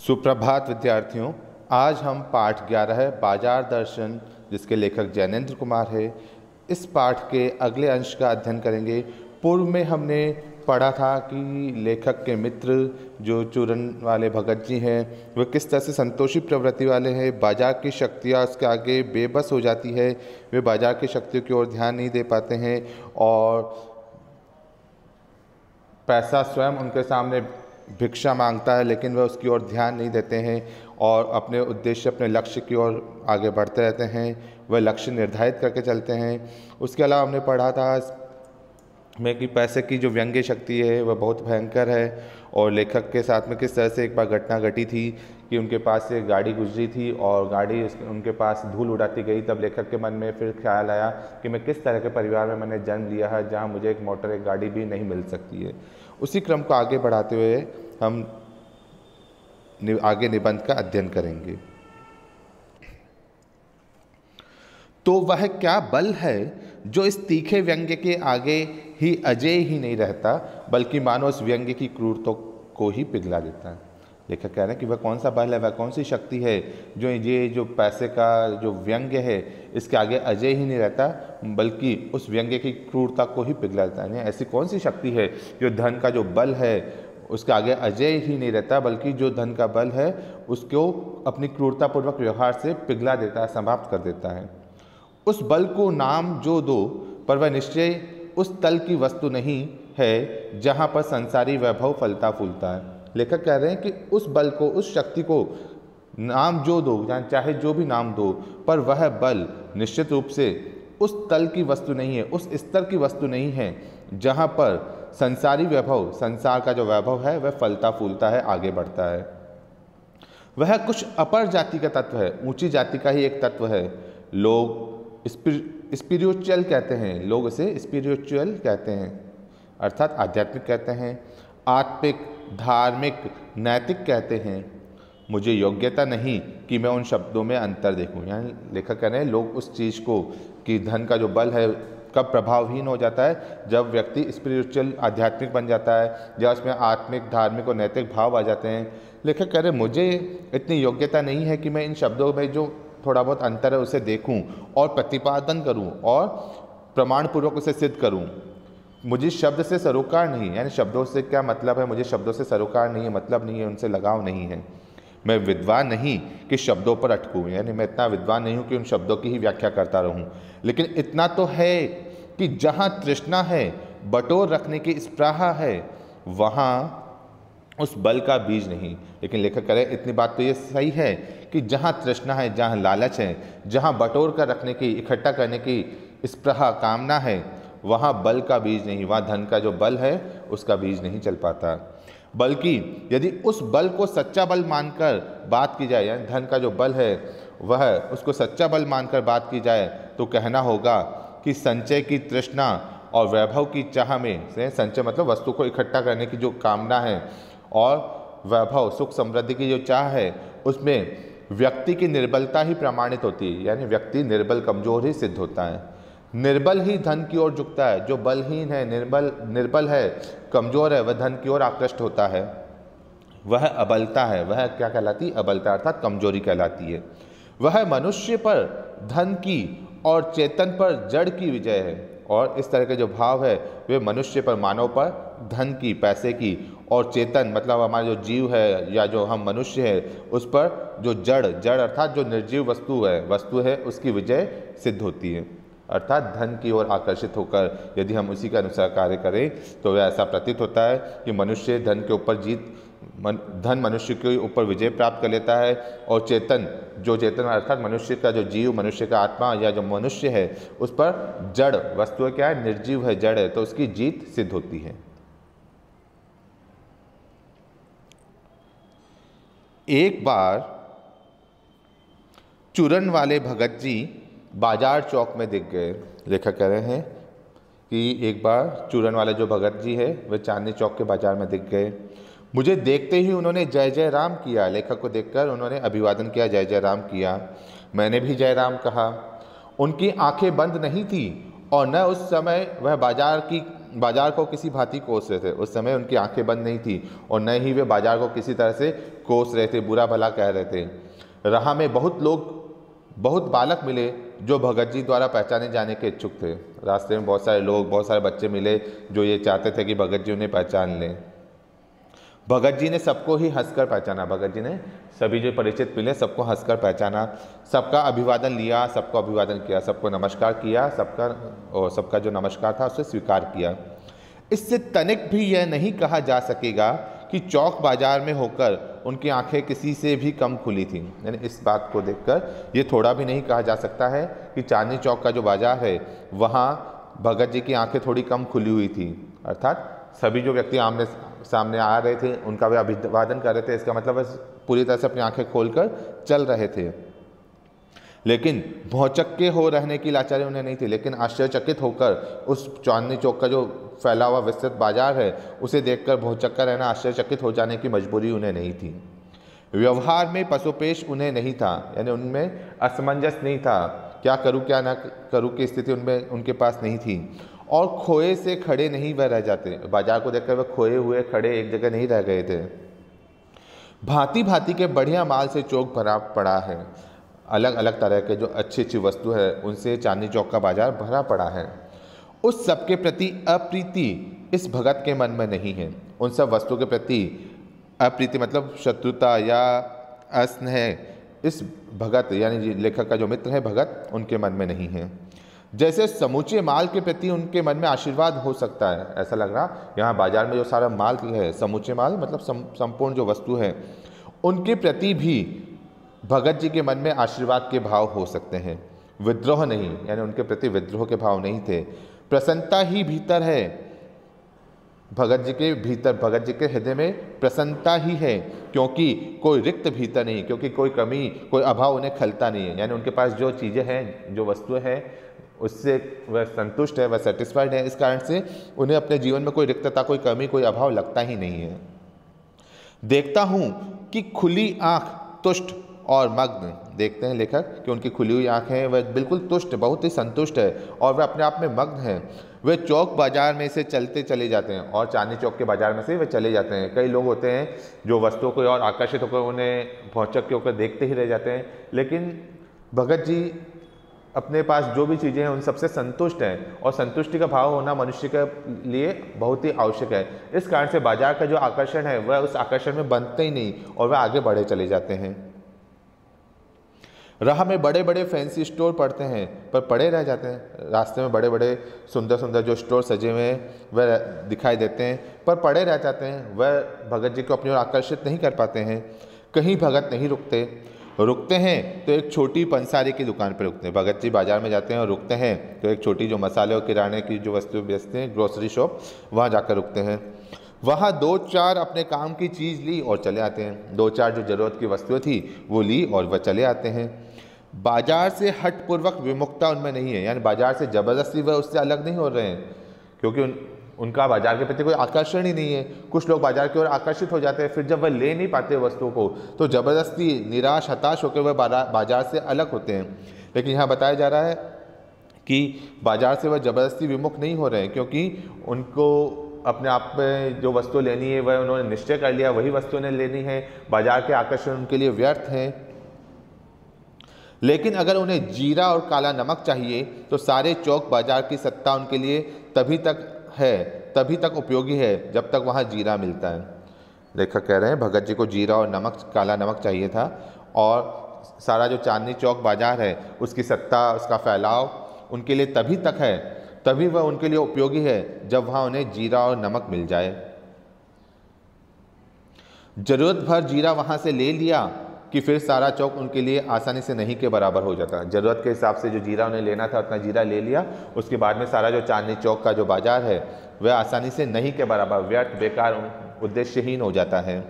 सुप्रभात विद्यार्थियों। आज हम पाठ 11 बाजार दर्शन, जिसके लेखक जैनेन्द्र कुमार है, इस पाठ के अगले अंश का अध्ययन करेंगे। पूर्व में हमने पढ़ा था कि लेखक के मित्र जो चूरन वाले भगत जी हैं, वह किस तरह से संतोषी प्रवृत्ति वाले हैं। बाजार की शक्तियाँ उसके आगे बेबस हो जाती है, वे बाजार की शक्तियों की ओर ध्यान नहीं दे पाते हैं और पैसा स्वयं उनके सामने भिक्षा मांगता है, लेकिन वह उसकी ओर ध्यान नहीं देते हैं और अपने उद्देश्य, अपने लक्ष्य की ओर आगे बढ़ते रहते हैं। वह लक्ष्य निर्धारित करके चलते हैं। उसके अलावा हमने पढ़ा था में कि पैसे की जो व्यंग्य शक्ति है वह बहुत भयंकर है और लेखक के साथ में किस तरह से एक बार घटना घटी थी कि उनके पास से गाड़ी गुजरी थी और गाड़ी उनके पास धूल उड़ाती गई। तब लेखक के मन में फिर ख्याल आया कि मैं किस तरह के परिवार में मैंने जन्म लिया है जहाँ मुझे एक मोटर एक गाड़ी भी नहीं मिल सकती है। उसी क्रम को आगे बढ़ाते हुए हम आगे निबंध का अध्ययन करेंगे। तो वह क्या बल है जो इस तीखे व्यंग्य के आगे ही अजेय ही नहीं रहता, बल्कि मानो उस व्यंग्य की क्रूरता को ही पिघला देता है। लेखक कह रहे हैं कि वह कौन सा बल है, वह कौन सी शक्ति है जो ये जो पैसे का जो व्यंग्य है इसके आगे अजेय ही नहीं रहता, बल्कि उस व्यंग्य की क्रूरता को ही पिघला देता है। ऐसी कौन सी शक्ति है जो धन का जो बल है उसके आगे अजेय ही नहीं रहता, बल्कि जो धन का बल है उसको अपनी क्रूरतापूर्वक व्यवहार से पिघला देता है, समाप्त कर देता है। उस बल को नाम जो दो, पर वह निश्चय उस तल की वस्तु नहीं है जहाँ पर संसारी वैभव फलता फूलता है। लेखक कह रहे हैं कि उस बल को, उस शक्ति को नाम जो दो, चाहे जो भी नाम दो, पर वह बल निश्चित रूप से उस तल की वस्तु नहीं है, उस स्तर की वस्तु नहीं है जहाँ पर संसारी वैभव, संसार का जो वैभव है वह फलता फूलता है, आगे बढ़ता है। वह कुछ अपर जाति का तत्व है, ऊंची जाति का ही एक तत्व है। लोग स्पिरिचुअल कहते हैं, लोग इसे स्पिरिचुअल कहते हैं, अर्थात आध्यात्मिक कहते हैं, आत्मिक, धार्मिक, नैतिक कहते हैं। मुझे योग्यता नहीं कि मैं उन शब्दों में अंतर देखूं। यानी लेखक कह रहे हैं लोग उस चीज़ को कि धन का जो बल है कब प्रभावहीन हो जाता है, जब व्यक्ति स्पिरिचुअल, आध्यात्मिक बन जाता है, जब उसमें आत्मिक, धार्मिक और नैतिक भाव आ जाते हैं। लेखक कह रहे हैं मुझे इतनी योग्यता नहीं है कि मैं इन शब्दों में जो थोड़ा बहुत अंतर है उसे देखूं और प्रतिपादन करूं और प्रमाणपूर्वक उसे सिद्ध करूं। मुझे शब्द से सरोकार नहीं, यानी शब्दों से क्या मतलब है, मुझे शब्दों से सरोकार नहीं है, मतलब नहीं है, उनसे लगाव नहीं है। मैं विद्वान नहीं कि शब्दों पर अटकूं, यानी मैं इतना विद्वान नहीं हूं कि उन शब्दों की ही व्याख्या करता रहूं, लेकिन इतना तो है कि जहां तृष्णा है, बटोर रखने की स्पृहा है, वहां उस बल का बीज नहीं। लेकिन लेखक कह रहे इतनी बात तो ये सही है कि जहाँ तृष्णा है, जहाँ लालच है, जहाँ बटोर कर रखने की, इकट्ठा करने की स्पृहा, कामना है, वहाँ बल का बीज नहीं, वहाँ धन का जो बल है उसका बीज नहीं चल पाता। बल्कि यदि उस बल को सच्चा बल मानकर बात की जाए, यानी धन का जो बल है वह उसको सच्चा बल मानकर बात की जाए, तो कहना होगा कि संचय की तृष्णा और वैभव की चाह में, संचय मतलब वस्तु को इकट्ठा करने की जो कामना है और वैभव, सुख समृद्धि की जो चाह है, उसमें व्यक्ति की निर्बलता ही प्रमाणित होती है। यानी व्यक्ति निर्बल, कमजोर ही सिद्ध होता है। निर्बल ही धन की ओर झुकता है, जो बलहीन है, निर्बल है, कमजोर है, वह धन की ओर आकृष्ट होता है। वह अबलता है, वह क्या कहलाती है, अबलता अर्थात कमजोरी कहलाती है। वह मनुष्य पर धन की और चेतन पर जड़ की विजय है। और इस तरह के जो भाव है वे मनुष्य पर, मानव पर धन की, पैसे की, और चेतन मतलब हमारा जो जीव है या जो हम मनुष्य है उस पर जो जड़ अर्थात जो निर्जीव वस्तु है उसकी विजय सिद्ध होती है। अर्थात धन की ओर आकर्षित होकर यदि हम उसी के अनुसार कार्य करें तो वह ऐसा प्रतीत होता है कि मनुष्य धन के ऊपर धन मनुष्य के ऊपर विजय प्राप्त कर लेता है, और चेतन अर्थात मनुष्य का जो जीव, मनुष्य का आत्मा या जो मनुष्य है उस पर जड़ वस्तु क्या है, निर्जीव है, जड़ है, तो उसकी जीत सिद्ध होती है। एक बार चूरन वाले भगत जी बाजार चौक में दिख गए। लेखक कह रहे हैं कि एक बार चूरन वाले जो भगत जी है वे चांदनी चौक के बाजार में दिख गए। मुझे देखते ही उन्होंने जय जय राम किया। लेखक को देखकर उन्होंने अभिवादन किया, जय जय राम किया। मैंने भी जय राम कहा। उनकी आंखें बंद नहीं थी और न उस समय वह बाजार की बाजार को किसी भांति कोस रहे थे। उस समय उनकी आंखें बंद नहीं थी और न ही वे बाजार को किसी तरह से कोस रहे थे, बुरा भला कह रहे थे। राह में बहुत बालक मिले जो भगत जी द्वारा पहचाने जाने के इच्छुक थे। रास्ते में बहुत सारे लोग, बहुत सारे बच्चे मिले जो ये चाहते थे कि भगत जी उन्हें पहचान लें। भगत जी ने सबको ही हंसकर पहचाना। भगत जी ने सभी जो परिचित मिले सबको हंसकर पहचाना, सबका अभिवादन लिया, सबको अभिवादन किया, सबको नमस्कार किया, सबका जो नमस्कार था उसे स्वीकार किया। इससे तनिक भी यह नहीं कहा जा सकेगा कि चौक बाजार में होकर उनकी आंखें किसी से भी कम खुली थीं। यानी इस बात को देखकर ये थोड़ा भी नहीं कहा जा सकता है कि चांदनी चौक का जो बाजार है वहाँ भगत जी की आंखें थोड़ी कम खुली हुई थी। अर्थात सभी जो व्यक्ति आमने सामने आ रहे थे उनका वे अभिवादन कर रहे थे, इसका मतलब वह पूरी तरह से अपनी आंखें खोलकर चल रहे थे। लेकिन भौचक्के हो रहने की लाचारी उन्हें नहीं थी, लेकिन आश्चर्यचकित होकर उस चांदनी चौक का जो फैला हुआ विस्तृत बाजार है उसे देखकर भौचक्का रहना, आश्चर्यचकित हो जाने की मजबूरी उन्हें नहीं थी। व्यवहार में पशुपेश उन्हें नहीं था, यानी उनमें असमंजस नहीं था, क्या करूं क्या ना करूं की स्थिति उनके पास नहीं थी। और खोए से खड़े नहीं वह रह जाते। बाजार को देखकर वह खोए हुए खड़े एक जगह नहीं रह गए थे। भांति भांति के बढ़िया माल से चौक भरा पड़ा है। अलग अलग तरह के जो अच्छी अच्छी वस्तु है उनसे चांदनी चौक का बाजार भरा पड़ा है। उस सब के प्रति अप्रीति इस भगत के मन में नहीं है। उन सब वस्तु के प्रति अप्रीति मतलब शत्रुता या अस्नेह इस भगत यानी लेखक का जो मित्र है भगत, उनके मन में नहीं है। जैसे समूचे माल के प्रति उनके मन में आशीर्वाद हो सकता है, ऐसा लग रहा यहाँ बाजार में जो सारा माल है, समूचे माल मतलब संपूर्ण जो वस्तु है, उनके प्रति भी भगत जी के मन में आशीर्वाद के भाव हो सकते हैं, विद्रोह नहीं, यानी उनके प्रति विद्रोह के भाव नहीं थे। प्रसन्नता ही भीतर है, भगत जी के भीतर, भगत जी के हृदय में प्रसन्नता ही है, क्योंकि कोई रिक्त भीतर नहीं, क्योंकि कोई कमी, कोई अभाव उन्हें खलता नहीं है। यानी उनके पास जो चीज़ें हैं, जो वस्तुएं हैं, उससे वह संतुष्ट है, वह सेटिस्फाइड है। इस कारण से उन्हें अपने जीवन में कोई रिक्तता, कोई कमी, कोई अभाव लगता ही नहीं है। देखता हूँ कि खुली आँख तुष्ट और मग्न, देखते हैं लेखक कि उनकी खुली हुई आँखें हैं, वह बिल्कुल तुष्ट, बहुत ही संतुष्ट है और वह अपने आप में मग्न है। वे चौक बाजार में से चलते चले जाते हैं और चांदनी चौक के बाजार में से वे चले जाते हैं। कई लोग होते हैं जो वस्तुओं को और आकर्षित होकर उन्हें भौचक के होकर देखते ही रह जाते हैं, लेकिन भगत जी अपने पास जो भी चीज़ें हैं उन सबसे संतुष्ट हैं और संतुष्टि का भाव होना मनुष्य के लिए बहुत ही आवश्यक है। इस कारण से बाजार का जो आकर्षण है वह उस आकर्षण में बंधते ही नहीं और वह आगे बढ़े चले जाते हैं। राह में बड़े बड़े फैंसी स्टोर पड़ते हैं पर पड़े रह जाते हैं। रास्ते में बड़े बड़े सुंदर सुंदर जो स्टोर सजे हुए हैं वह दिखाई देते हैं पर पड़े रह जाते हैं, वह भगत जी को अपनी ओर आकर्षित नहीं कर पाते हैं। कहीं भगत नहीं रुकते हैं तो एक छोटी पंसारी की दुकान पर रुकते हैं। भगत जी बाजार में जाते हैं और रुकते हैं तो एक छोटी जो मसाले और किराने की जो वस्तु बेचते हैं, ग्रोसरी शॉप, वहाँ जाकर रुकते हैं। वहाँ दो चार अपने काम की चीज़ ली और चले आते हैं। दो चार जो ज़रूरत की वस्तुएं थी वो ली और वह चले आते हैं। बाजार से हठपूर्वक विमुखता उनमें नहीं है, यानी बाजार से ज़बरदस्ती वह उससे अलग नहीं हो रहे हैं, क्योंकि उनका बाजार के प्रति कोई आकर्षण ही नहीं है। कुछ लोग बाजार की ओर आकर्षित हो जाते हैं, फिर जब वह ले नहीं पाते वस्तुओं को तो ज़बरदस्ती निराश हताश होकर वह बाजार से अलग होते हैं। लेकिन यहाँ बताया जा रहा है कि बाजार से वह ज़बरदस्ती विमुख नहीं हो रहे हैं, क्योंकि उनको अपने आप में जो वस्तु लेनी है वह उन्होंने निश्चय कर लिया, वही वस्तु उन्हें लेनी है। बाजार के आकर्षण उनके लिए व्यर्थ हैं। लेकिन अगर उन्हें जीरा और काला नमक चाहिए तो सारे चौक बाजार की सत्ता उनके लिए तभी तक उपयोगी है जब तक वहाँ जीरा मिलता है। लेखक कह रहे हैं भगत जी को जीरा और नमक, काला नमक चाहिए था और सारा जो चांदनी चौक बाजार है उसकी सत्ता, उसका फैलाव उनके लिए तभी तक है, तभी वह उनके लिए उपयोगी है जब वहाँ उन्हें जीरा और नमक मिल जाए। जरूरत भर जीरा वहाँ से ले लिया कि फिर सारा चौक उनके लिए आसानी से नहीं के बराबर हो जाता। ज़रूरत के हिसाब से जो जीरा उन्हें लेना था उतना जीरा ले लिया, उसके बाद में सारा जो चांदनी चौक का जो बाजार है वह आसानी से नहीं के बराबर, व्यर्थ, बेकार, उद्देश्यहीन हो जाता है।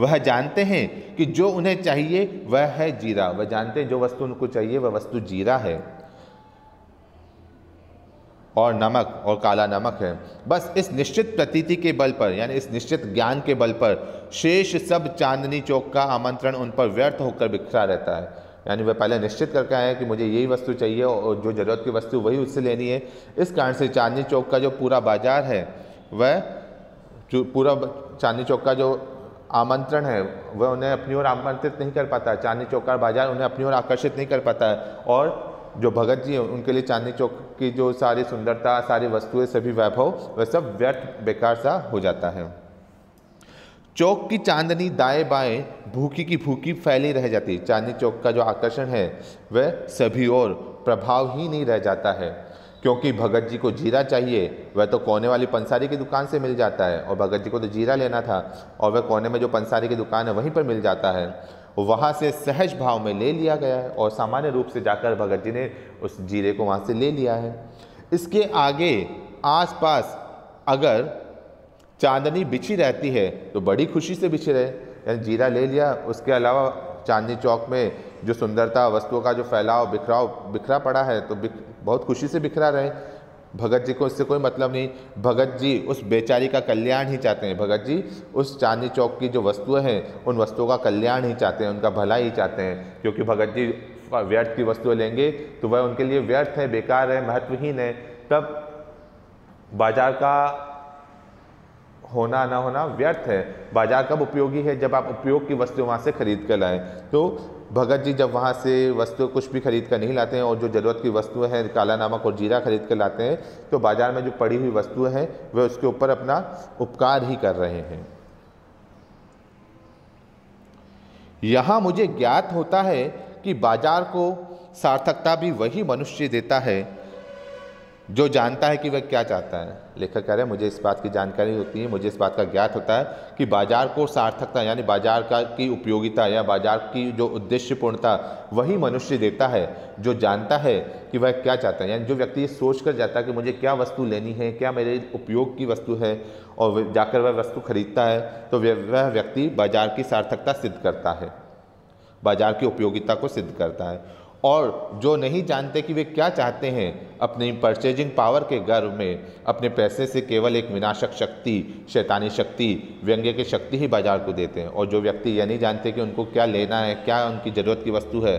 वह जानते हैं कि जो उन्हें चाहिए वह है जीरा, वह जानते हैं जो वस्तु उनको चाहिए वह वस्तु जीरा है और नमक और काला नमक है। बस इस निश्चित प्रतीति के बल पर, यानी इस निश्चित ज्ञान के बल पर शेष सब चांदनी चौक का आमंत्रण उन पर व्यर्थ होकर बिखरा रहता है। यानी वह पहले निश्चित करके आए कि मुझे यही वस्तु चाहिए और जो ज़रूरत की वस्तु वही उससे लेनी है। इस कारण से चांदनी चौक का जो पूरा बाजार है वह जो पूरा चांदनी चौक का जो आमंत्रण है वह उन्हें अपनी ओर आमंत्रित नहीं कर पाता है। चांदनी चौक का बाजार उन्हें अपनी ओर आकर्षित नहीं कर पाता है और जो भगत जी हैं उनके लिए चांदनी चौक की जो सारी सुंदरता, सारी वस्तुएं, सभी वैभव, वह सब व्यर्थ बेकार सा हो जाता है। चौक की चांदनी दाएं बाएं भूखी की भूखी फैली रह जाती है। चांदनी चौक का जो आकर्षण है वह सभी और प्रभाव ही नहीं रह जाता है, क्योंकि भगत जी को जीरा चाहिए वह तो कोने वाली पंसारी की दुकान से मिल जाता है और भगत जी को तो जीरा लेना था और वह कोने में जो पंसारी की दुकान है वहीं पर मिल जाता है। वहाँ से सहज भाव में ले लिया गया है और सामान्य रूप से जाकर भगत जी ने उस जीरे को वहाँ से ले लिया है। इसके आगे आसपास अगर चांदनी बिछी रहती है तो बड़ी खुशी से बिछी रहे, यानी जीरा ले लिया, उसके अलावा चांदनी चौक में जो सुंदरता, वस्तुओं का जो फैलाव बिखरा पड़ा है तो बहुत खुशी से बिखरा रहे। भगत जी को इससे कोई मतलब नहीं, भगत जी उस बेचारी का कल्याण ही चाहते हैं। भगत जी उस चांदनी चौक की जो वस्तुएं हैं उन वस्तुओं का कल्याण ही चाहते हैं, उनका भला ही चाहते हैं, क्योंकि भगत जी व्यर्थ की वस्तुएं लेंगे तो वह उनके लिए व्यर्थ है, बेकार है, महत्वहीन है। तब बाजार का होना ना होना व्यर्थ है। बाजार कब उपयोगी है? जब आप उपयोग की वस्तु वहाँ से खरीद कर लाएं। तो भगत जी जब वहाँ से वस्तु कुछ भी खरीद कर नहीं लाते हैं और जो ज़रूरत की वस्तुएं हैं, काला नमक और जीरा खरीद कर लाते हैं, तो बाजार में जो पड़ी हुई वस्तुएं हैं वे उसके ऊपर अपना उपकार ही कर रहे हैं। यहाँ मुझे ज्ञात होता है कि बाजार को सार्थकता भी वही मनुष्य देता है जो जानता है कि वह क्या चाहता है। लेखक कह रहे हैं मुझे इस बात की जानकारी होती है, मुझे इस बात का ज्ञात होता है कि बाजार को सार्थकता यानी बाजार की उपयोगिता या बाजार की जो उद्देश्यपूर्णता वही मनुष्य देता है जो जानता है कि वह क्या चाहता है। यानी जो व्यक्ति ये सोच कर जाता है कि मुझे क्या वस्तु लेनी है, क्या मेरे उपयोग की वस्तु है, और जाकर वह वस्तु खरीदता है, तो वह व्यक्ति बाजार की सार्थकता सिद्ध करता है, बाजार की उपयोगिता को सिद्ध करता है। और जो नहीं जानते कि वे क्या चाहते हैं, अपनी परचेजिंग पावर के गर्व में अपने पैसे से केवल एक विनाशक शक्ति, शैतानी शक्ति, व्यंग्य की शक्ति ही बाजार को देते हैं। और जो व्यक्ति यह नहीं जानते कि उनको क्या लेना है, क्या उनकी ज़रूरत की वस्तु है,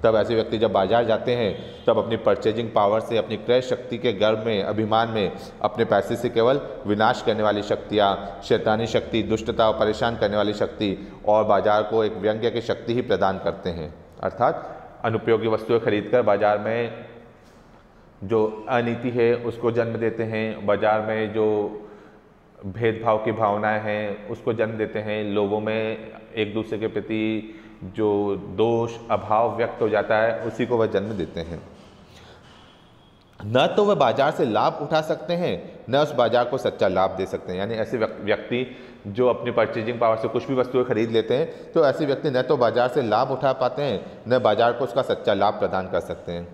तब ऐसे व्यक्ति जब बाजार जाते हैं तब अपनी परचेजिंग पावर से, अपनी क्रय शक्ति के गर्व में, अभिमान में, अपने पैसे से केवल विनाश करने वाली शक्तियाँ, शैतानी शक्ति, दुष्टता और परेशान करने वाली शक्ति और बाजार को एक व्यंग्य की शक्ति ही प्रदान करते हैं। अर्थात अनुपयोगी वस्तुएं खरीदकर बाजार में जो अनीति है उसको जन्म देते हैं, बाजार में जो भेदभाव की भावनाएं हैं उसको जन्म देते हैं, लोगों में एक दूसरे के प्रति जो दोष, अभाव व्यक्त हो जाता है उसी को वह जन्म देते हैं। न तो वह बाजार से लाभ उठा सकते हैं, न उस बाजार को सच्चा लाभ दे सकते हैं। यानी ऐसे व्यक्ति जो अपनी परचेजिंग पावर से कुछ भी वस्तुएं खरीद लेते हैं, तो ऐसे व्यक्ति न तो बाजार से लाभ उठा पाते हैं, न बाजार को उसका सच्चा लाभ प्रदान कर सकते हैं।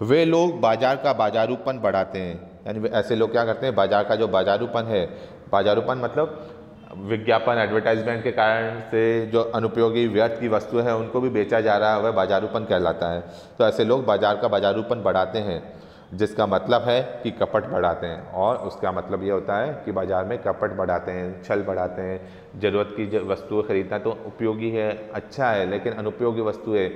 वे लोग बाजार का बाजारूपन बढ़ाते हैं। यानी ऐसे लोग क्या करते हैं, बाजार का जो बाजारूपन है, बाजारूपन मतलब विज्ञापन, एडवर्टाइजमेंट के कारण से जो अनुपयोगी व्यर्थ की वस्तु है उनको भी बेचा जा रहा है, वह बाजारूपन कहलाता है। तो ऐसे लोग बाजार का बाजारूपन बढ़ाते हैं, जिसका मतलब है कि कपट बढ़ाते हैं। और उसका मतलब ये होता है कि बाजार में कपट बढ़ाते हैं, छल बढ़ाते हैं। ज़रूरत की वस्तुएं खरीदना तो उपयोगी है, अच्छा है, लेकिन अनुपयोगी वस्तुएं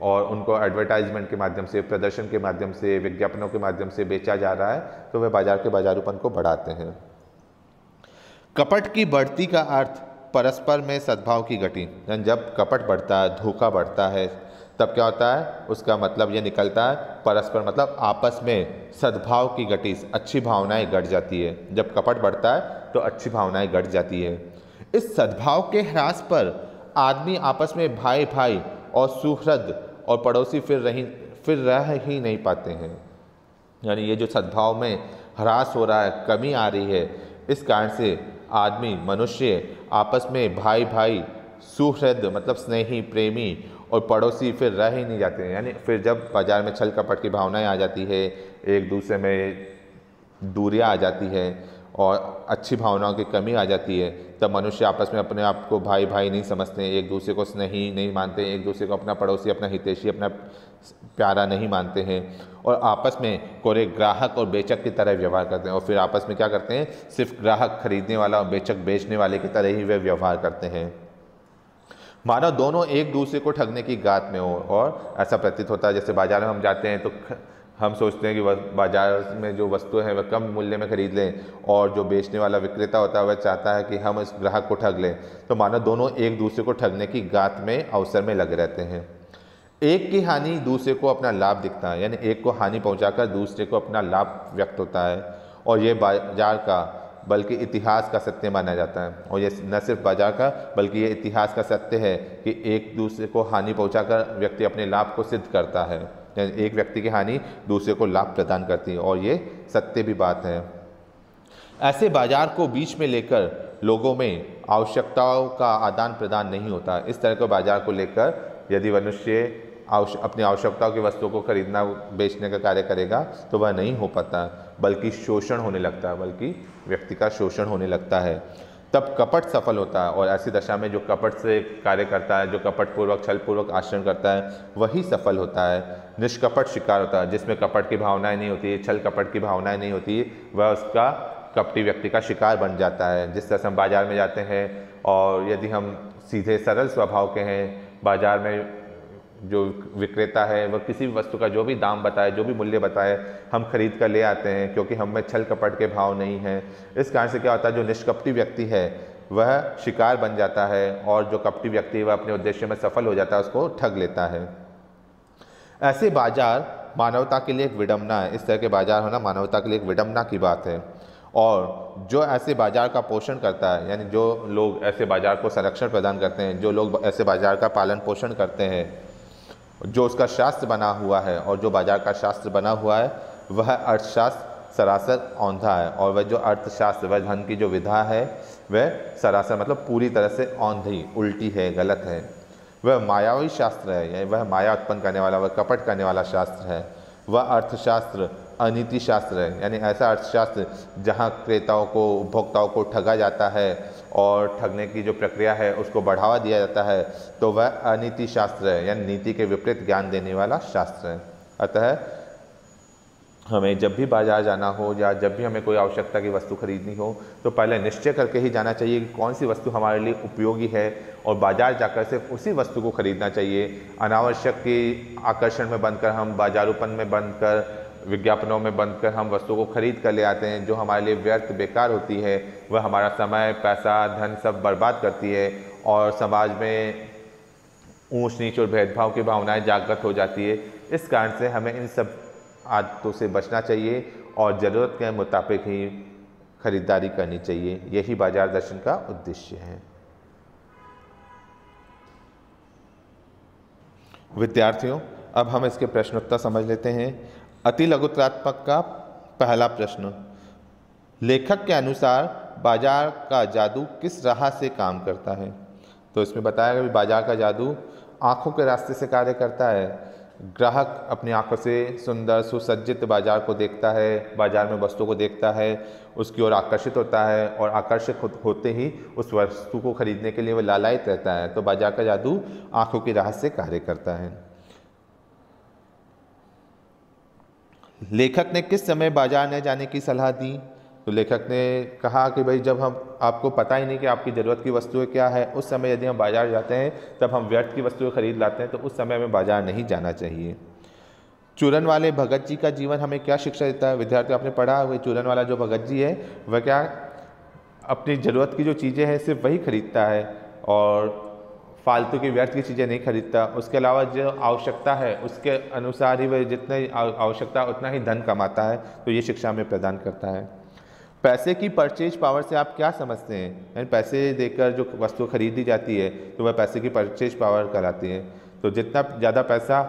और उनको एडवर्टाइजमेंट के माध्यम से, प्रदर्शन के माध्यम से, विज्ञापनों के माध्यम से बेचा जा रहा है, तो वे बाजार के बाजारूपन को बढ़ाते हैं। कपट की बढ़ती का अर्थ परस्पर में सद्भाव की घटी। यानी जब कपट बढ़ता है, धोखा बढ़ता है, तब क्या होता है, उसका मतलब ये निकलता है परस्पर मतलब आपस में सद्भाव की घटी, अच्छी भावनाएं घट जाती है। जब कपट बढ़ता है तो अच्छी भावनाएं घट जाती है। इस सद्भाव के ह्रास पर आदमी आपस में भाई भाई और सुहृद और पड़ोसी फिर रह ही नहीं पाते हैं। यानी ये जो सद्भाव में ह्रास हो रहा है, कमी आ रही है, इस कारण से आदमी, मनुष्य आपस में भाई भाई, सुहृद मतलब स्नेही, प्रेमी और पड़ोसी फिर रह ही नहीं जाते हैं। यानी फिर जब बाजार में छल कपट की भावनाएं आ जाती है, एक दूसरे में दूरियां आ जाती है और अच्छी भावनाओं की कमी आ जाती है, तब मनुष्य आपस में अपने आप को भाई भाई नहीं समझते, एक दूसरे को स्नेही नहीं मानते, एक दूसरे को अपना पड़ोसी, अपना हितैषी, अपना प्यारा नहीं मानते हैं और आपस में कोरे ग्राहक और बेचक की तरह व्यवहार करते हैं। और फिर आपस में क्या करते हैं, सिर्फ ग्राहक खरीदने वाला और बेचक बेचने वाले की तरह ही वे व्यवहार करते हैं। मानो दोनों एक दूसरे को ठगने की गात में हो। और ऐसा प्रतीत होता है जैसे बाजार में हम जाते हैं तो हम सोचते हैं कि बाजार में जो वस्तु है वह कम मूल्य में खरीद लें, और जो बेचने वाला विक्रेता होता है वह चाहता है कि हम इस ग्राहक को ठग लें। तो मानो दोनों एक दूसरे को ठगने की गात में, अवसर में लगे रहते हैं। एक की हानि दूसरे को अपना लाभ दिखता है, यानी एक को हानि पहुंचाकर दूसरे को अपना लाभ व्यक्त होता है, और ये बाजार का बल्कि इतिहास का सत्य माना जाता है। और ये न सिर्फ बाजार का बल्कि ये इतिहास का सत्य है कि एक दूसरे को हानि पहुंचाकर व्यक्ति अपने लाभ को सिद्ध करता है, यानी एक व्यक्ति की हानि दूसरे को लाभ प्रदान करती है, और ये सत्य भी बात है। ऐसे बाजार को बीच में लेकर लोगों में आवश्यकताओं का आदान प्रदान नहीं होता। इस तरह के बाजार को लेकर यदि मनुष्य अपनी आवश्यकताओं की वस्तुओं को खरीदना बेचने का कार्य करेगा तो वह नहीं हो पाता, बल्कि शोषण होने लगता है, बल्कि व्यक्ति का शोषण होने लगता है। तब कपट सफल होता है, और ऐसी दशा में जो कपट से कार्य करता है, जो कपटपूर्वक छलपूर्वक आचरण करता है, वही सफल होता है। निष्कपट शिकार होता है, जिसमें कपट की भावनाएं नहीं होती, छल कपट की भावनाएं नहीं होती, वह उसका कपटी व्यक्ति का शिकार बन जाता है। जिस तरह से हम बाजार में जाते हैं और यदि हम सीधे सरल स्वभाव के हैं, बाजार में जो विक्रेता है वह किसी भी वस्तु का जो भी दाम बताए, जो भी मूल्य बताए, हम खरीद कर ले आते हैं, क्योंकि हम में छल कपट के भाव नहीं हैं। इस कारण से क्या होता है, जो निष्कपटी व्यक्ति है वह शिकार बन जाता है, और जो कपटी व्यक्ति है वह अपने उद्देश्य में सफल हो जाता है, उसको ठग लेता है। ऐसे बाजार मानवता के लिए एक विडंबना है। इस तरह के बाजार होना मानवता के लिए एक विडंबना की बात है। और जो ऐसे बाजार का पोषण करता है, यानी जो लोग ऐसे बाजार को संरक्षण प्रदान करते हैं, जो लोग ऐसे बाजार का पालन पोषण करते हैं, जो उसका शास्त्र बना हुआ है, और जो बाजार का शास्त्र बना हुआ है वह अर्थशास्त्र सरासर औंधा है। और वह जो अर्थशास्त्र, वह धन की जो विधा है वह सरासर मतलब पूरी तरह से औंधी, उल्टी है, गलत है। वह मायावी शास्त्र है, यानी वह माया उत्पन्न करने वाला, वह कपट करने वाला शास्त्र है। वह अर्थशास्त्र अनीति शास्त्र है, यानी ऐसा अर्थशास्त्र जहाँ क्रेताओं को, उपभोक्ताओं को ठगा जाता है और ठगने की जो प्रक्रिया है उसको बढ़ावा दिया जाता है, तो वह अनीति शास्त्र है, यानी नीति के विपरीत ज्ञान देने वाला शास्त्र है। अतः हमें जब भी बाजार जाना हो या जब भी हमें कोई आवश्यकता की वस्तु खरीदनी हो तो पहले निश्चय करके ही जाना चाहिए कि कौन सी वस्तु हमारे लिए उपयोगी है, और बाजार जाकर सिर्फ उसी वस्तु को खरीदना चाहिए। अनावश्यक की आकर्षण में बनकर, हम बाजारूपन में बनकर, विज्ञापनों में बनकर हम वस्तु को खरीद कर ले आते हैं, जो हमारे लिए व्यर्थ बेकार होती है। वह हमारा समय, पैसा, धन सब बर्बाद करती है, और समाज में ऊंच नीच और भेदभाव की भावनाएं जागृत हो जाती है। इस कारण से हमें इन सब आदतों से बचना चाहिए और ज़रूरत के मुताबिक ही खरीदारी करनी चाहिए। यही बाजार दर्शन का उद्देश्य है। विद्यार्थियों, अब हम इसके प्रश्नोत्तर समझ लेते हैं। अति लघुत्रात्मक का पहला प्रश्न, लेखक के अनुसार बाजार का जादू किस राह से काम करता है? तो इसमें बताया गया कि बाजार का जादू आँखों के रास्ते से कार्य करता है। ग्राहक अपनी आंखों से सुंदर सुसज्जित बाजार को देखता है, बाजार में वस्तु को देखता है, उसकी ओर आकर्षित होता है, और आकर्षित होते ही उस वस्तु को खरीदने के लिए वह लालायित रहता है। तो बाजार का जादू आंखों की राह से कार्य करता है। लेखक ने किस समय बाजार न जाने की सलाह दी? तो लेखक ने कहा कि भाई जब हम, आपको पता ही नहीं कि आपकी ज़रूरत की वस्तुएं क्या है, उस समय यदि हम बाजार जाते हैं तब हम व्यर्थ की वस्तुएं खरीद लाते हैं, तो उस समय हमें बाजार नहीं जाना चाहिए। चूरन वाले भगत जी का जीवन हमें क्या शिक्षा देता है? विद्यार्थी, आपने पढ़ा हुआ चूरन वाला जो भगत जी है वह क्या अपनी ज़रूरत की जो चीज़ें हैं सिर्फ वही खरीदता है और फालतू की व्यर्थ की चीज़ें नहीं खरीदता। उसके अलावा जो आवश्यकता है उसके अनुसार ही वह जितनी आवश्यकता उतना ही धन कमाता है। तो ये शिक्षा हमें प्रदान करता है। पैसे की परचेज पावर से आप क्या समझते हैं? यानी पैसे देकर जो वस्तु खरीदी जाती है तो वह पैसे की परचेज पावर कहलाती है। तो जितना ज़्यादा पैसा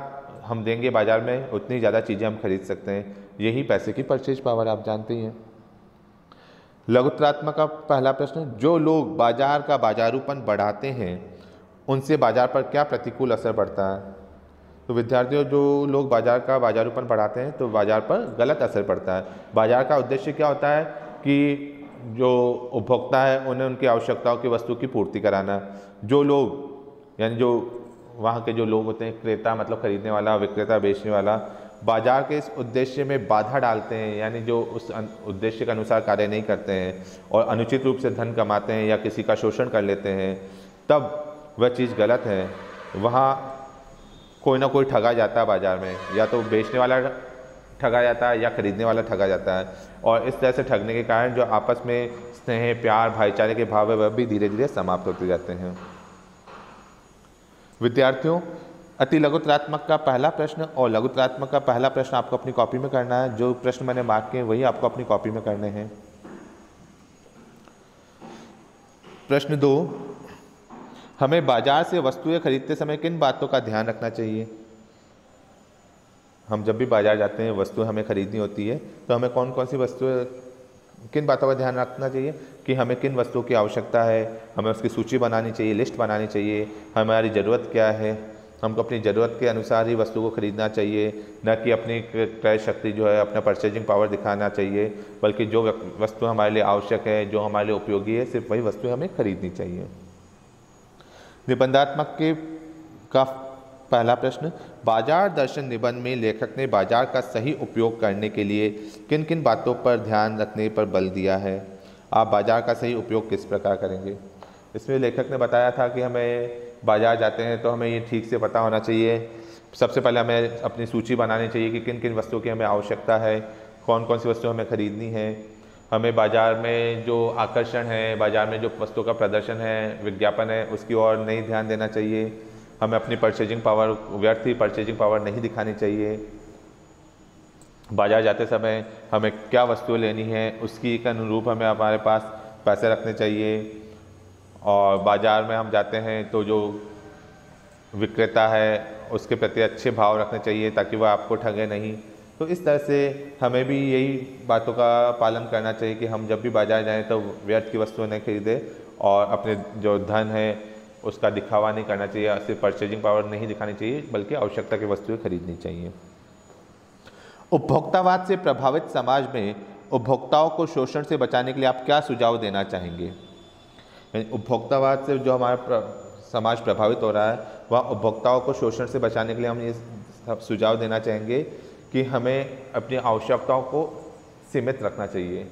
हम देंगे बाजार में उतनी ज़्यादा चीज़ें हम खरीद सकते हैं। यही पैसे की परचेज पावर आप जानते ही हैं। लघुत्रात्मक का पहला प्रश्न, जो लोग बाजार का बाजारूपन बढ़ाते हैं उनसे बाजार पर क्या प्रतिकूल असर पड़ता है? तो विद्यार्थियों, जो लोग बाजार का बाजारूपन बढ़ाते हैं तो बाजार पर गलत असर पड़ता है। बाजार का उद्देश्य क्या होता है कि जो उपभोक्ता है उन्हें उनकी आवश्यकताओं की वस्तु की पूर्ति कराना। जो लोग, यानी जो वहाँ के जो लोग होते हैं, क्रेता मतलब खरीदने वाला, विक्रेता बेचने वाला, बाजार के इस उद्देश्य में बाधा डालते हैं, यानी जो उस उद्देश्य के अनुसार कार्य नहीं करते हैं और अनुचित रूप से धन कमाते हैं या किसी का शोषण कर लेते हैं, तब वह चीज़ गलत है, वहाँ कोई ना कोई ठगा जाता है बाज़ार में, या तो बेचने वाला ठगा जाता है या खरीदने वाला ठगा जाता है। और इस तरह से ठगने के कारण जो आपस में स्नेह, प्यार, भाईचारे के भाव है वह भी धीरे धीरे समाप्त होते जाते हैं। विद्यार्थियों, अति लघुतरात्मक का पहला प्रश्न और लघुतरात्मक का पहला प्रश्न आपको अपनी कॉपी में करना है। जो प्रश्न मैंने मार्क किए वही आपको अपनी कॉपी में करने हैं। प्रश्न 2, हमें बाजार से वस्तुएं खरीदते समय किन बातों का ध्यान रखना चाहिए? हम जब भी बाजार जाते हैं, वस्तु हमें खरीदनी होती है, तो हमें कौन कौन सी वस्तुएं, किन बातों का ध्यान रखना चाहिए कि हमें किन वस्तुओं की आवश्यकता है, हमें उसकी सूची बनानी चाहिए, लिस्ट बनानी चाहिए, हमारी ज़रूरत क्या है, हमको अपनी ज़रूरत के अनुसार ही वस्तु को खरीदना चाहिए, न कि अपनी क्रय शक्ति जो है, अपना परचेजिंग पावर दिखाना चाहिए, बल्कि जो वस्तु हमारे लिए आवश्यक है, जो हमारे लिए उपयोगी है, सिर्फ वही वस्तु हमें खरीदनी चाहिए। निबंधात्मक का पहला प्रश्न, बाजार दर्शन निबंध में लेखक ने बाजार का सही उपयोग करने के लिए किन किन बातों पर ध्यान रखने पर बल दिया है? आप बाजार का सही उपयोग किस प्रकार करेंगे? इसमें लेखक ने बताया था कि हमें बाजार जाते हैं तो हमें ये ठीक से पता होना चाहिए। सबसे पहले हमें अपनी सूची बनानी चाहिए कि किन किन वस्तुओं की हमें आवश्यकता है, कौन कौन सी वस्तु हमें खरीदनी है। हमें बाज़ार में जो आकर्षण है, बाज़ार में जो वस्तुओं का प्रदर्शन है, विज्ञापन है, उसकी ओर नहीं ध्यान देना चाहिए। हमें अपनी परचेजिंग पावर, व्यर्थ ही परचेजिंग पावर नहीं दिखानी चाहिए। बाज़ार जाते समय हमें क्या वस्तुएं लेनी है उसकी के अनुरूप हमें हमारे पास पैसे रखने चाहिए। और बाज़ार में हम जाते हैं तो जो विक्रेता है उसके प्रति अच्छे भाव रखने चाहिए ताकि वह आपको ठगे नहीं। तो इस तरह से हमें भी यही बातों का पालन करना चाहिए कि हम जब भी बाज़ार जाएं तो व्यर्थ की वस्तुएं नहीं खरीदें और अपने जो धन है उसका दिखावा नहीं करना चाहिए, सिर्फ परचेजिंग पावर नहीं दिखानी चाहिए, बल्कि आवश्यकता की वस्तुएं खरीदनी चाहिए। उपभोक्तावाद से प्रभावित समाज में उपभोक्ताओं को शोषण से बचाने के लिए आप क्या सुझाव देना चाहेंगे? उपभोक्तावाद से जो हमारा समाज प्रभावित हो रहा है वह उपभोक्ताओं को शोषण से बचाने के लिए हम ये सुझाव देना चाहेंगे कि हमें अपनी आवश्यकताओं को सीमित रखना चाहिए।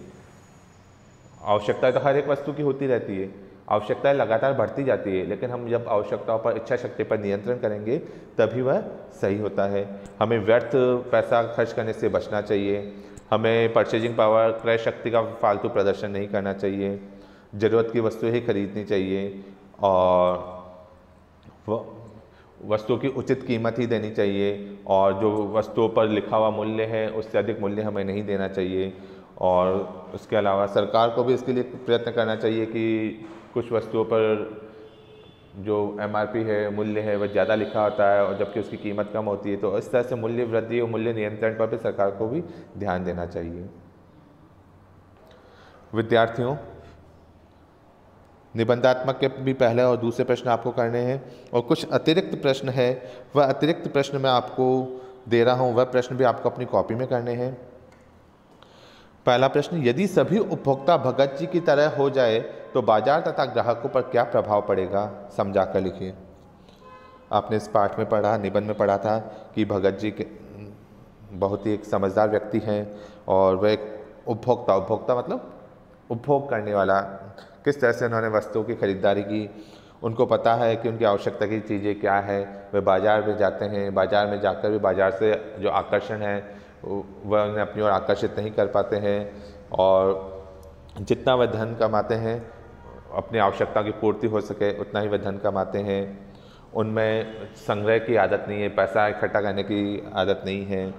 आवश्यकता तो हर एक वस्तु की होती रहती है, आवश्यकताएं लगातार बढ़ती जाती है, लेकिन हम जब आवश्यकताओं पर, इच्छा शक्ति पर नियंत्रण करेंगे तभी वह सही होता है। हमें व्यर्थ पैसा खर्च करने से बचना चाहिए। हमें परचेजिंग पावर, क्रय शक्ति का फालतू प्रदर्शन नहीं करना चाहिए। ज़रूरत की वस्तु ही खरीदनी चाहिए और वस्तुओं की उचित कीमत ही देनी चाहिए। और जो वस्तुओं पर लिखा हुआ मूल्य है उससे अधिक मूल्य हमें नहीं देना चाहिए। और उसके अलावा सरकार को भी इसके लिए प्रयत्न करना चाहिए कि कुछ वस्तुओं पर जो MRP है, मूल्य है, वह ज़्यादा लिखा होता है और जबकि उसकी कीमत कम होती है। तो इस तरह से मूल्य वृद्धि और मूल्य नियंत्रण पर भी सरकार को भी ध्यान देना चाहिए। विद्यार्थियों, निबंधात्मक के भी पहले और दूसरे प्रश्न आपको करने हैं और कुछ अतिरिक्त प्रश्न है, वह अतिरिक्त प्रश्न मैं आपको दे रहा हूँ, वह प्रश्न भी आपको अपनी कॉपी में करने हैं। पहला प्रश्न, यदि सभी उपभोक्ता भगत जी की तरह हो जाए तो बाजार तथा ग्राहकों पर क्या प्रभाव पड़ेगा? समझा कर लिखिए। आपने इस पाठ में पढ़ा, निबंध में पढ़ा था कि भगत जी के बहुत ही एक समझदार व्यक्ति हैं और वह एक उपभोक्ता मतलब उपभोग करने वाला, किस तरह से उन्होंने वस्तुओं की खरीदारी की। उनको पता है कि उनकी आवश्यकता की चीज़ें क्या है। वे बाज़ार में जाते हैं, बाज़ार में जाकर भी बाज़ार से जो आकर्षण है वह उन्हें अपनी ओर आकर्षित नहीं कर पाते हैं और जितना वह धन कमाते हैं, अपनी आवश्यकता की पूर्ति हो सके उतना ही वह धन कमाते हैं। उनमें संग्रह की आदत नहीं है, पैसा इकट्ठा करने की आदत नहीं है।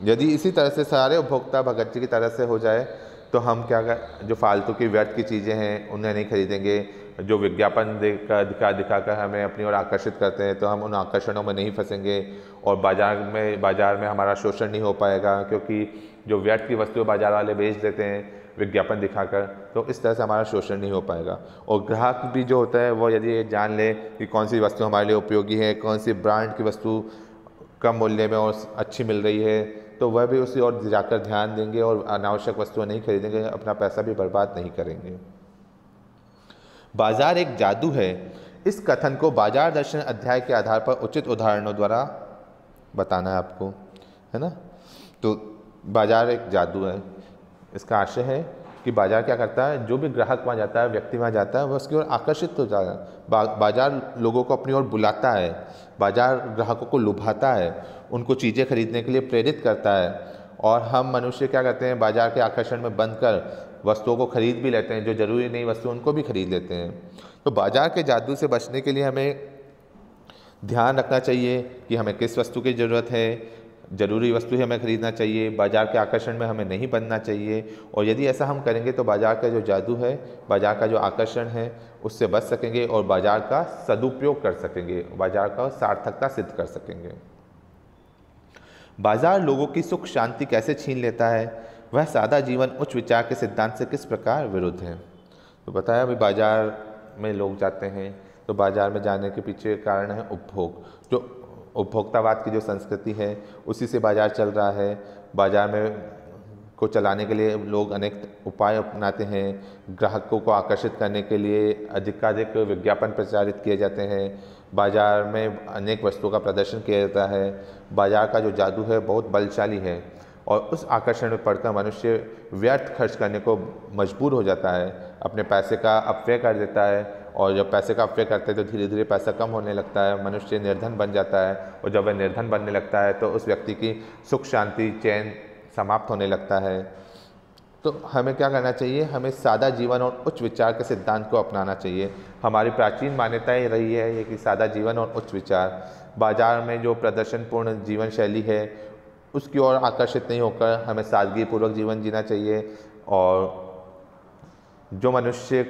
यदि इसी तरह से सारे उपभोक्ता भगत जी की तरह से हो जाए तो हम क्या जो फालतू की व्यर्थ की चीज़ें हैं उन्हें नहीं खरीदेंगे। जो विज्ञापन दिखा कर हमें अपनी ओर आकर्षित करते हैं तो हम उन आकर्षणों में नहीं फंसेंगे और बाज़ार में हमारा शोषण नहीं हो पाएगा, क्योंकि जो व्यर्थ की वस्तुएं बाज़ार वाले बेच देते हैं विज्ञापन दिखाकर, तो इस तरह से हमारा शोषण नहीं हो पाएगा। और ग्राहक भी जो होता है वो यदि ये जान ले कि कौन सी वस्तु हमारे लिए उपयोगी है, कौन सी ब्रांड की वस्तु कम मूल्य में और अच्छी मिल रही है, तो वह भी उसी ओर जाकर ध्यान देंगे और अनावश्यक वस्तुएं नहीं खरीदेंगे, अपना पैसा भी बर्बाद नहीं करेंगे। बाजार एक जादू है, इस कथन को बाजार दर्शन अध्याय के आधार पर उचित उदाहरणों द्वारा बताना है आपको, है ना। तो बाजार एक जादू है, इसका आशय है कि बाजार क्या करता है, जो भी ग्राहक वहाँ जाता है, व्यक्ति वहाँ जाता है, वह उसकी ओर आकर्षित हो जाता है। बाजार लोगों को अपनी ओर बुलाता है, बाजार ग्राहकों को लुभाता है, उनको चीज़ें खरीदने के लिए प्रेरित करता है। और हम मनुष्य क्या करते हैं, बाजार के आकर्षण में बंद कर वस्तुओं को खरीद भी लेते हैं, जो ज़रूरी नहीं वस्तु उनको भी खरीद लेते हैं। तो बाजार के जादू से बचने के लिए हमें ध्यान रखना चाहिए कि हमें किस वस्तु की ज़रूरत है, ज़रूरी वस्तु ही हमें खरीदना चाहिए, बाजार के आकर्षण में हमें नहीं बनना चाहिए। और यदि ऐसा हम करेंगे तो बाजार का जो जादू है, बाजार का जो आकर्षण है, उससे बच सकेंगे और बाजार का सदुपयोग कर सकेंगे, बाजार का सार्थकता सिद्ध कर सकेंगे। बाजार लोगों की सुख शांति कैसे छीन लेता है, वह सादा जीवन उच्च विचार के सिद्धांत से किस प्रकार विरुद्ध है। तो बताया अभी बाजार में लोग जाते हैं, तो बाजार में जाने के पीछे कारण है उपभोग। जो उपभोक्तावाद की जो संस्कृति है, उसी से बाजार चल रहा है। बाजार में को चलाने के लिए लोग अनेक उपाय अपनाते हैं। ग्राहकों को आकर्षित करने के लिए अधिकाधिक विज्ञापन प्रचारित किए जाते हैं। बाजार में अनेक वस्तुओं का प्रदर्शन किया जाता है। बाजार का जो जादू है बहुत बलशाली है और उस आकर्षण में पड़कर मनुष्य व्यर्थ खर्च करने को मजबूर हो जाता है, अपने पैसे का अपव्यय कर देता है। और जब पैसे का अपव्यय करते हैं तो धीरे धीरे पैसा कम होने लगता है, मनुष्य निर्धन बन जाता है। और जब वह निर्धन बनने लगता है तो उस व्यक्ति की सुख शांति चैन समाप्त होने लगता है। तो हमें क्या करना चाहिए, हमें सादा जीवन और उच्च विचार के सिद्धांत को अपनाना चाहिए। हमारी प्राचीन मान्यताएं रही है ये कि सादा जीवन और उच्च विचार। बाजार में जो प्रदर्शनपूर्ण जीवन शैली है उसकी ओर आकर्षित नहीं होकर हमें सादगीपूर्वक जीवन जीना चाहिए। और जो मनुष्य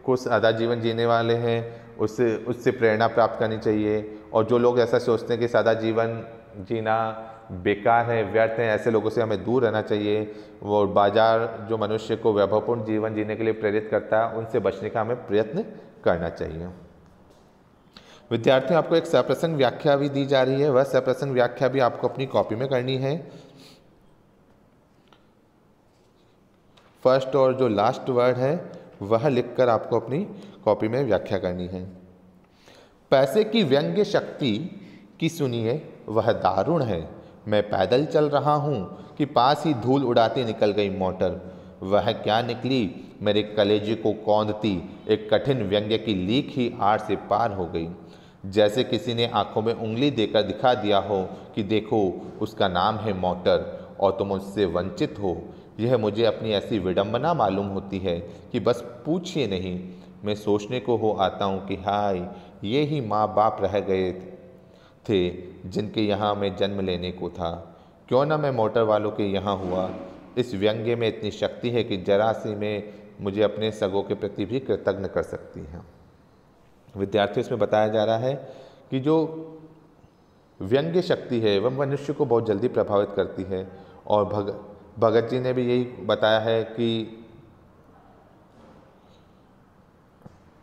को सादा जीवन जीने वाले हैं उससे प्रेरणा प्राप्त करनी चाहिए। और जो लोग ऐसा सोचते हैं कि सादा जीवन जीना बेकार है, व्यर्थ है, ऐसे लोगों से हमें दूर रहना चाहिए। वो बाजार जो मनुष्य को वैभवपूर्ण जीवन जीने के लिए प्रेरित करता है, उनसे बचने का हमें प्रयत्न करना चाहिए। विद्यार्थियों, आपको एक सप्रसंग व्याख्या भी दी जा रही है, वह सप्रसंग व्याख्या भी आपको अपनी कॉपी में करनी है। फर्स्ट और जो लास्ट वर्ड है वह लिखकर आपको अपनी कॉपी में व्याख्या करनी है। पैसे की व्यंग्य शक्ति की सुनिए, वह दारुण है। मैं पैदल चल रहा हूँ कि पास ही धूल उड़ाती निकल गई मोटर। वह क्या निकली, मेरे कलेजे को कौंधती एक कठिन व्यंग्य की लीक ही आड़ से पार हो गई। जैसे किसी ने आंखों में उंगली देकर दिखा दिया हो कि देखो उसका नाम है मोटर और तुम उससे वंचित हो। यह मुझे अपनी ऐसी विडंबना मालूम होती है कि बस पूछिए नहीं। मैं सोचने को हो आता हूँ कि हाय, ये ही माँ बाप रह गए थे जिनके यहाँ मैं जन्म लेने को था। क्यों ना मैं मोटर वालों के यहाँ हुआ। इस व्यंग्य में इतनी शक्ति है कि जरा सी में मुझे अपने सगों के प्रति भी कृतज्ञ कर सकती है। विद्यार्थियों, इसमें बताया जा रहा है कि जो व्यंग्य शक्ति है वह मनुष्य को बहुत जल्दी प्रभावित करती है। और भगत जी ने भी यही बताया है कि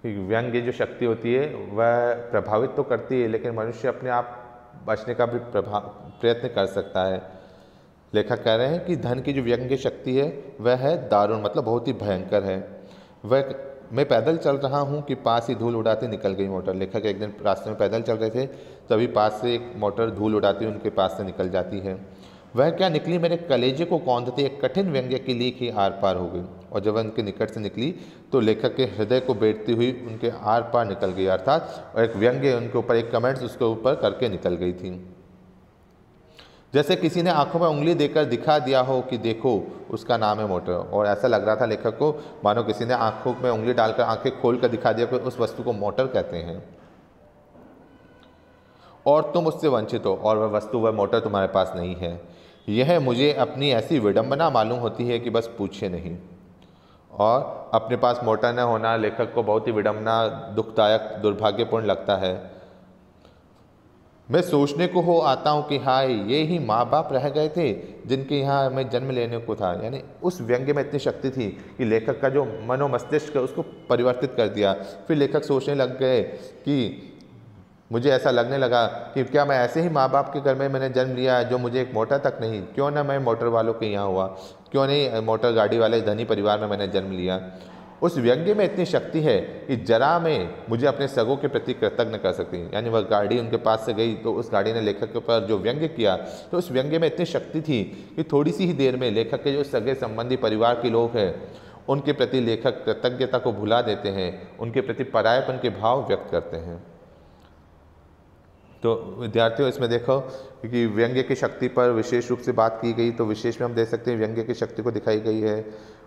व्यंग्य जो शक्ति होती है वह प्रभावित तो करती है, लेकिन मनुष्य अपने आप बचने का भी प्रयत्न कर सकता है। लेखक कह रहे हैं कि धन की जो व्यंग्य शक्ति है वह है दारुण, मतलब बहुत ही भयंकर है। वह मैं पैदल चल रहा हूँ कि पास ही धूल उड़ाती निकल गई मोटर। लेखक एक दिन रास्ते में पैदल चल रहे थे, तभी पास से एक मोटर धूल उड़ाती उनके पास से निकल जाती है। वह क्या निकली, मेरे कलेजे को कौंधती एक कठिन व्यंग्य की लीक ही आर पार हो गई। और जब उनके निकट से निकली तो लेखक के हृदय को बेटती हुई उनके आर पार निकल गई, अर्थात एक व्यंग्य उनके ऊपर, एक कमेंट्स उसके ऊपर करके निकल गई थी। जैसे किसी ने आंखों में उंगली देकर दिखा दिया हो कि देखो उसका नाम है मोटर। और ऐसा लग रहा था लेखक को मानो किसी ने आंखों में उंगली डालकर आंखें खोल कर दिखा दिया कि उस वस्तु को मोटर कहते हैं और तुम उससे वंचित हो, और वह वस्तु, वह मोटर तुम्हारे पास नहीं है। यह मुझे अपनी ऐसी विडंबना मालूम होती है कि बस पूछे नहीं। और अपने पास मोटर न होना लेखक को बहुत ही विडंबना, दुखदायक, दुर्भाग्यपूर्ण लगता है। मैं सोचने को हो आता हूँ कि हाय, ये ही माँ बाप रह गए थे जिनके यहाँ मैं जन्म लेने को था। यानी उस व्यंग्य में इतनी शक्ति थी कि लेखक का जो मनोमस्तिष्क उसको परिवर्तित कर दिया। फिर लेखक सोचने लग गए कि मुझे ऐसा लगने लगा कि क्या मैं ऐसे ही माँ बाप के घर में मैंने जन्म लिया है जो मुझे एक मोटर तक नहीं, क्यों ना मैं मोटर वालों के यहाँ हुआ, क्यों नहीं मोटर गाड़ी वाले धनी परिवार में मैंने जन्म लिया। उस व्यंग्य में इतनी शक्ति है कि जरा में मुझे अपने सगों के प्रति कृतज्ञ कर सकती है। यानी वह गाड़ी उनके पास से गई तो उस गाड़ी ने लेखक के ऊपर जो व्यंग्य किया, तो उस व्यंग्य में इतनी शक्ति थी कि थोड़ी सी ही देर में लेखक के जो सगे संबंधी परिवार के लोग हैं उनके प्रति लेखक कृतज्ञता को भुला देते हैं, उनके प्रति परायपन के भाव व्यक्त करते हैं। तो विद्यार्थियों, इसमें देखो कि व्यंग्य की शक्ति पर विशेष रूप से बात की गई, तो विशेष में हम देख सकते हैं व्यंग्य की शक्ति को दिखाई गई है,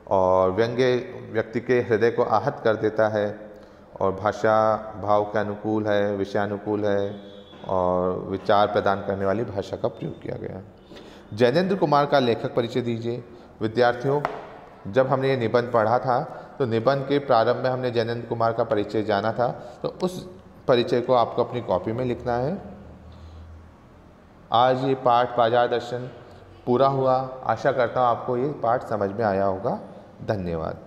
और व्यंग्य व्यक्ति के हृदय को आहत कर देता है, और भाषा भाव के अनुकूल है, विषयानुकूल है, और विचार प्रदान करने वाली भाषा का प्रयोग किया गया। जैनेंद्र कुमार का लेखक परिचय दीजिए। विद्यार्थियों, जब हमने ये निबंध पढ़ा था तो निबंध के प्रारंभ में हमने जैनेंद्र कुमार का परिचय जाना था, तो उस परिचय को आपको अपनी कॉपी में लिखना है। आज ये पाठ बाजार दर्शन पूरा हुआ। आशा करता हूँ आपको ये पाठ समझ में आया होगा। धन्यवाद।